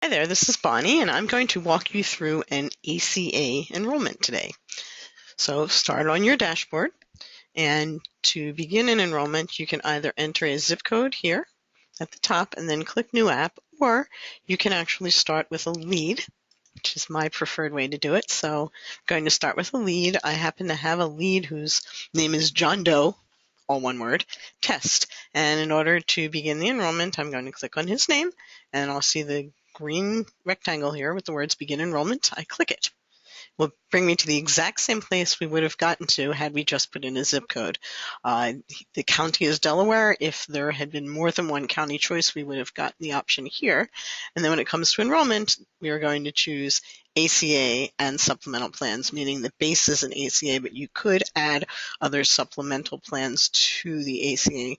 Hi there, this is Bonnie, and I'm going to walk you through an ACA enrollment today. So start on your dashboard, and to begin an enrollment, you can either enter a zip code here at the top and then click New App, or you can actually start with a lead, which is my preferred way to do it. So I'm going to start with a lead. I happen to have a lead whose name is John Doe, all one word, test. And in order to begin the enrollment, I'm going to click on his name, and I'll see the green rectangle here with the words begin enrollment. I click it. Will bring me to the exact same place we would have gotten to had we just put in a zip code. The county is Delaware. If there had been more than one county choice, we would have gotten the option here. And then when it comes to enrollment, we are going to choose ACA and supplemental plans, meaning the base is an ACA, but you could add other supplemental plans to the ACA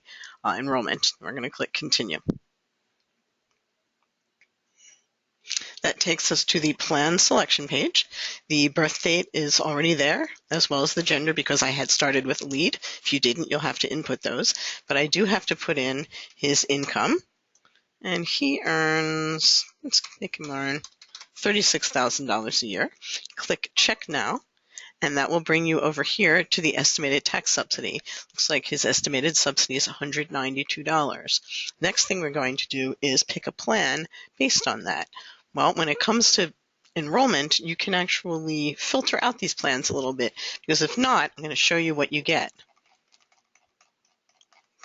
enrollment. We're going to click continue. That takes us to the plan selection page. The birth date is already there, as well as the gender, because I had started with a lead. If you didn't, you'll have to input those. But I do have to put in his income. And he earns, let's make him earn $36,000 a year. Click Check Now, and that will bring you over here to the estimated tax subsidy. Looks like his estimated subsidy is $192. Next thing we're going to do is pick a plan based on that. Well, when it comes to enrollment, you can actually filter out these plans a little bit, because if not, I'm going to show you what you get.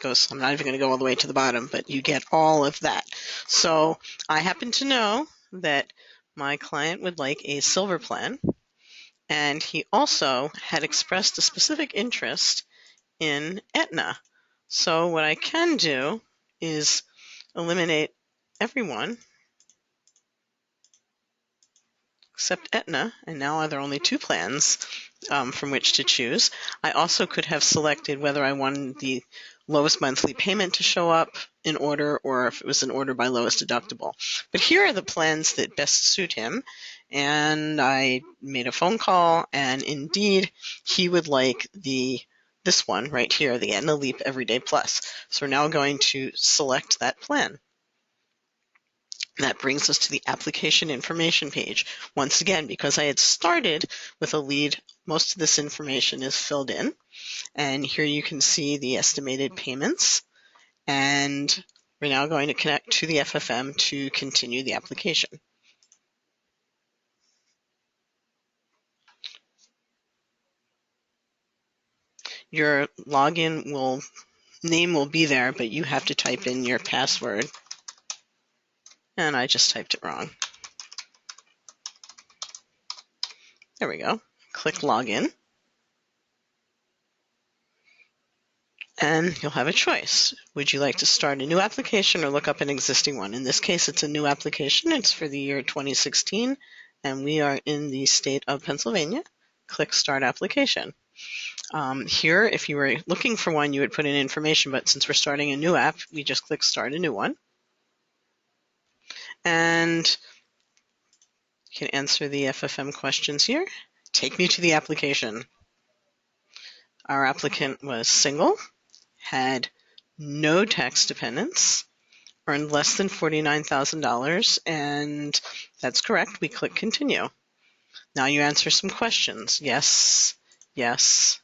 I'm not even going to go all the way to the bottom, but you get all of that. So I happen to know that my client would like a silver plan, and he also had expressed a specific interest in Aetna. So what I can do is eliminate everyone except Aetna, and now there are only two plans from which to choose. I also could have selected whether I wanted the lowest monthly payment to show up in order, or if it was in order by lowest deductible. But here are the plans that best suit him, and I made a phone call, and indeed he would like this one right here, the Aetna Leap Everyday Plus. So we're now going to select that plan. That brings us to the application information page. Once again, because I had started with a lead, most of this information is filled in. And here you can see the estimated payments. And we're now going to connect to the FFM to continue the application. Your login name will be there, but you have to type in your password. And I just typed it wrong. There we go. Click Login. And you'll have a choice. Would you like to start a new application or look up an existing one? In this case, it's a new application. It's for the year 2016, and we are in the state of Pennsylvania. Click Start Application. Here, if you were looking for one, you would put in information, but since we're starting a new app, we just click Start a New One. And you can answer the FFM questions here. Take me to the application. Our applicant was single, had no tax dependents, earned less than $49,000, and that's correct. We click Continue. Now you answer some questions. Yes, yes,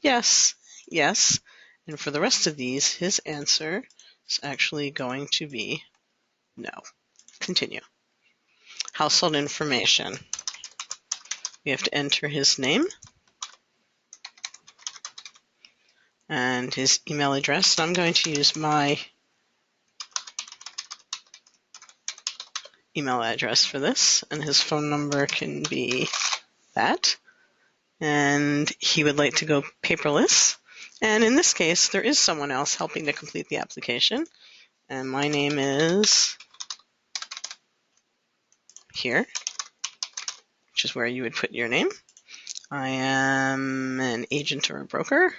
yes, yes. And for the rest of these, his answer is actually going to be no. Continue. Household information. We have to enter his name and his email address. And I'm going to use my email address for this, and his phone number can be that. And he would like to go paperless. And in this case, there is someone else helping to complete the application. And my name is here, which is where you would put your name. I am an agent or a broker.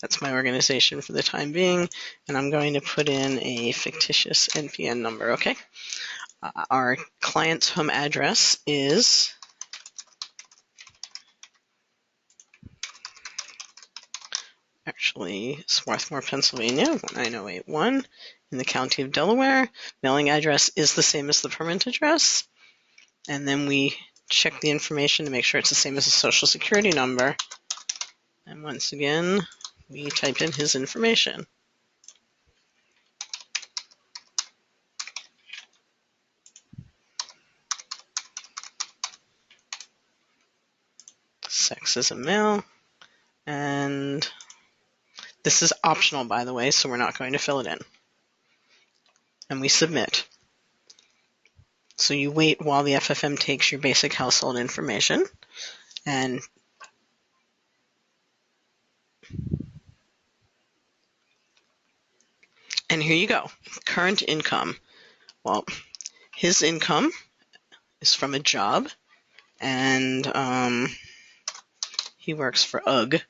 That's my organization for the time being, and I'm going to put in a fictitious NPN number, okay? Our client's home address is actually Swarthmore, Pennsylvania, 19081. in the county of Delaware. Mailing address is the same as the permanent address. And then we check the information to make sure it's the same as the social security number. And once again, we type in his information. Sex is a male. And this is optional, by the way, so we're not going to fill it in. And we submit. So you wait while the FFM takes your basic household information. And here you go. Current income. Well, his income is from a job, and he works for UGH,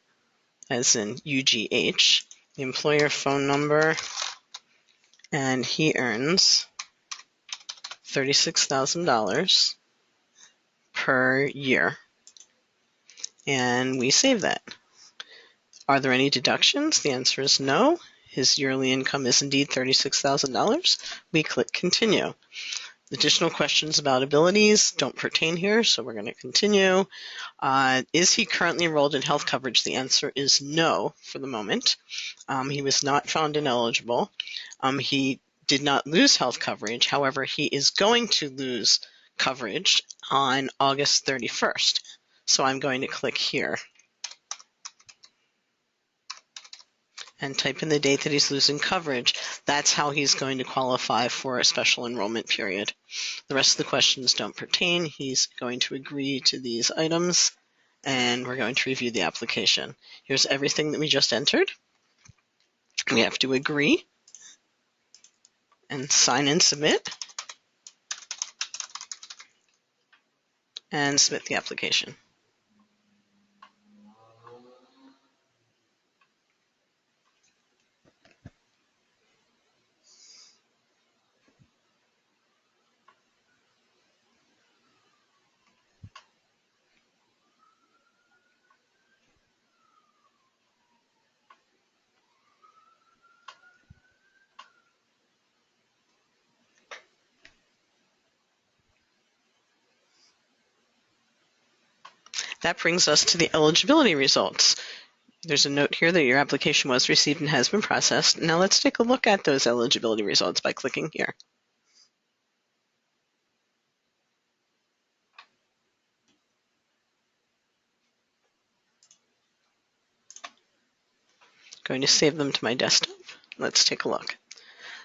as in UGH, the employer phone number, and he earns $36,000 per year. And we save that. Are there any deductions? The answer is no. His yearly income is indeed $36,000. We click continue. Additional questions about abilities don't pertain here, so we're going to continue. Is he currently enrolled in health coverage? The answer is no for the moment. He was not found ineligible. He did not lose health coverage. However, he is going to lose coverage on August 31st. So I'm going to click here and type in the date that he's losing coverage. That's how he's going to qualify for a special enrollment period. The rest of the questions don't pertain. He's going to agree to these items, and we're going to review the application. Here's everything that we just entered. We have to agree and sign and submit, and submit the application. That brings us to the eligibility results. There's a note here that your application was received and has been processed. Now let's take a look at those eligibility results by clicking here. Going to save them to my desktop. Let's take a look.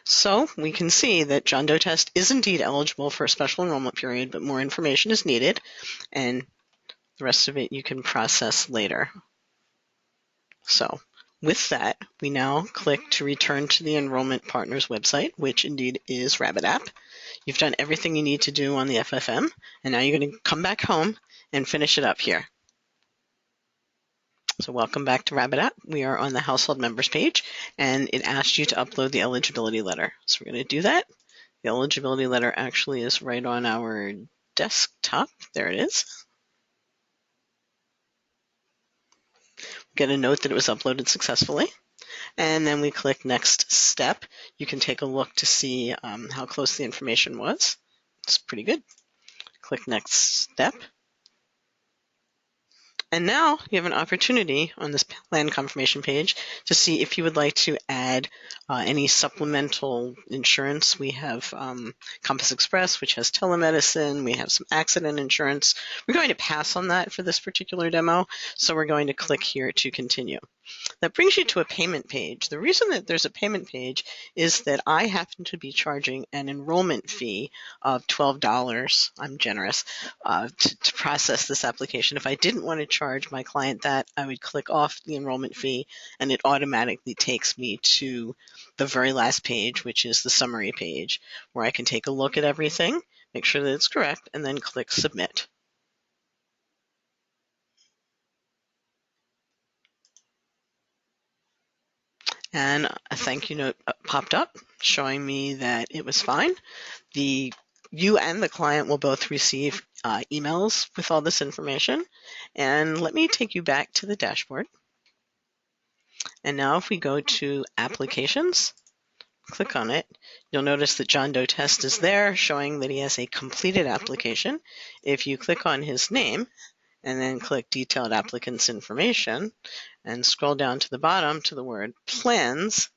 So we can see that John Doe Test is indeed eligible for a special enrollment period, but more information is needed, and the rest of it you can process later. So with that, we now click to return to the enrollment partner's website, which indeed is Rabbit App. You've done everything you need to do on the FFM, and now you're going to come back home and finish it up here. So welcome back to Rabbit App. We are on the household members page, and it asks you to upload the eligibility letter. So we're going to do that. The eligibility letter actually is right on our desktop. There it is. Get a note that it was uploaded successfully. And then we click Next Step. You can take a look to see how close the information was. It's pretty good. Click Next Step. And now you have an opportunity on this plan confirmation page to see if you would like to add any supplemental insurance. We have Compass Express, which has telemedicine. We have some accident insurance. We're going to pass on that for this particular demo, so we're going to click here to continue. That brings you to a payment page. The reason that there's a payment page is that I happen to be charging an enrollment fee of $12. I'm generous to process this application. If I didn't want to charge my client that, I would click off the enrollment fee, and it automatically takes me to the very last page, which is the summary page, where I can take a look at everything, make sure that it's correct, and then click Submit. And a thank you note popped up showing me that it was fine. You and the client will both receive emails with all this information. And let me take you back to the dashboard. And now if we go to Applications, click on it, you'll notice that John Doe Test is there, showing that he has a completed application. If you click on his name and then click Detailed Applicant's Information and scroll down to the bottom to the word Plans,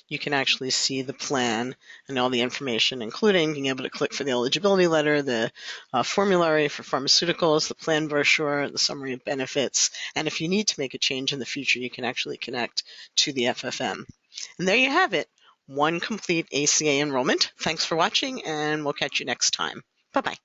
you can actually see the plan and all the information, including being able to click for the eligibility letter, the formulary for pharmaceuticals, the plan brochure, the summary of benefits, and if you need to make a change in the future, you can actually connect to the FFM. And there you have it, one complete ACA enrollment. Thanks for watching, and we'll catch you next time. Bye-bye.